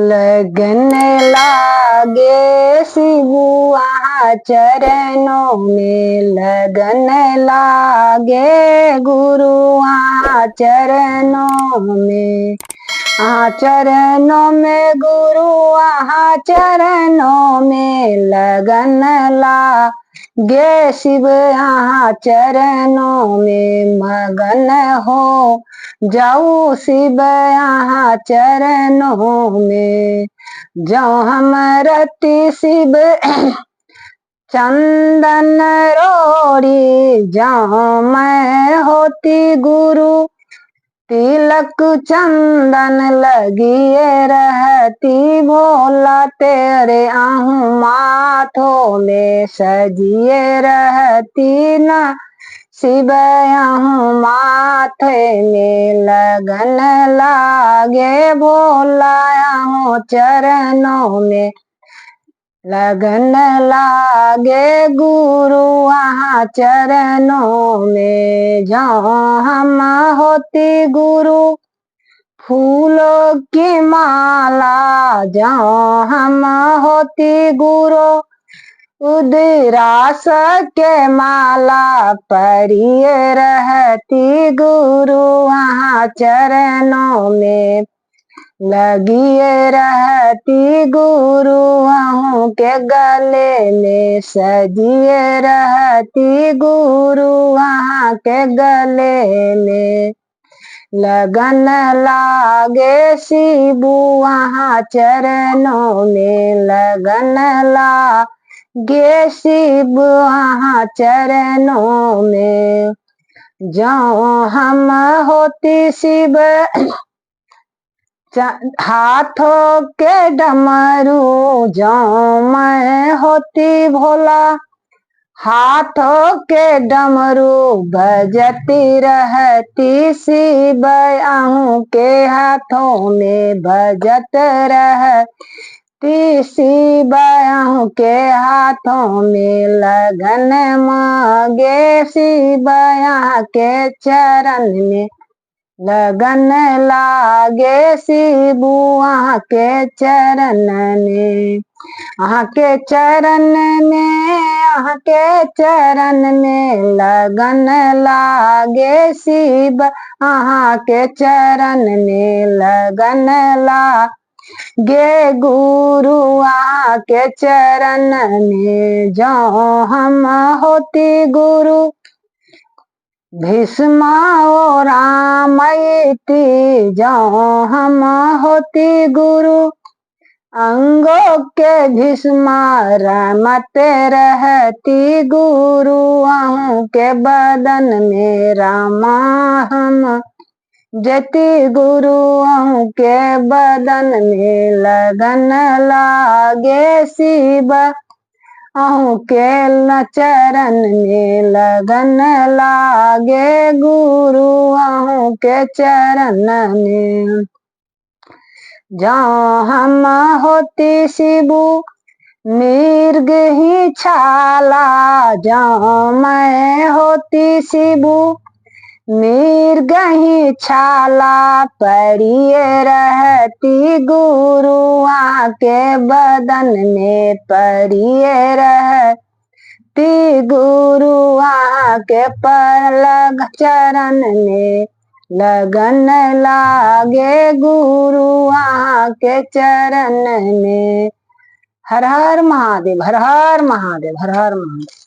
लगन लागे शिबू वहाँ चरणों में, लगन लागे गुरु वहाँ चरणों में। चरणों में गुरु वहाँ चरणों में, लगन लागे शिव यहाँ चरणों में। मगन हो जाऊ शिव यहाँ चरणों में, जो हम रति शिव चंदन रोड़ी। जो मैं होती गुरु तिलक चंदन लगिए रहती, भोला तेरे आहू माथों में सजिए रहती न शिव आहू माथे में। लगन लागे भोला आहू चरणों में, लगन लागे गुरु वहाँ चरणों में। जो हम होती गुरु फूलों की माला, जो हम होती गुरु उदरास के माला, परिये रहती गुरु वहाँ चरणों में। लगिए रहती गुरु वहाँ के गले में, सजिए रहती गुरु वहाँ के गले में। लगन लागे शिबू वहाँ चरणों में, लगन लागे शिव वहाँ चरणों में। जो हम होती शिव हाथों के डमरू, जो मैं होती भोला हाथों के डमरू बजती रहती शिव आहू के हाथों में, बजत रहती शिव आहू के हाथों में। लगन मांगे शिव यहाँ के चरण में, लगन लागे शिबू वहाँ के चरण में। वहाँ के चरण में, वहाँ के चरण में, लगन लागे शिव वहाँ के चरण में। लगन लागे गुरु वहाँ के चरण में। जो हम होती गुरु भीष्म और रामयती, जो हम होती गुरु अंगों के भीष्म रमते रहती गुरु वहाँ के बदन में। रामा हम जति गुरु वहाँ के बदन में, लगन लागे शिव आहू के चरण में। लगन लागे गुरु आहू के चरण में। जो हम होती शिबू मिर्ग ही छाला, जो मैं होती शिबू मिर्ग ही छाला, परिये रहती गुरु वहाँ के बदन में, परिये रहती गुरु वहाँ के पलग चरण में। लगन लागे गुरु वहाँ के चरण में। हर हर महादेव, हर हर महादेव, हर हर महादेव।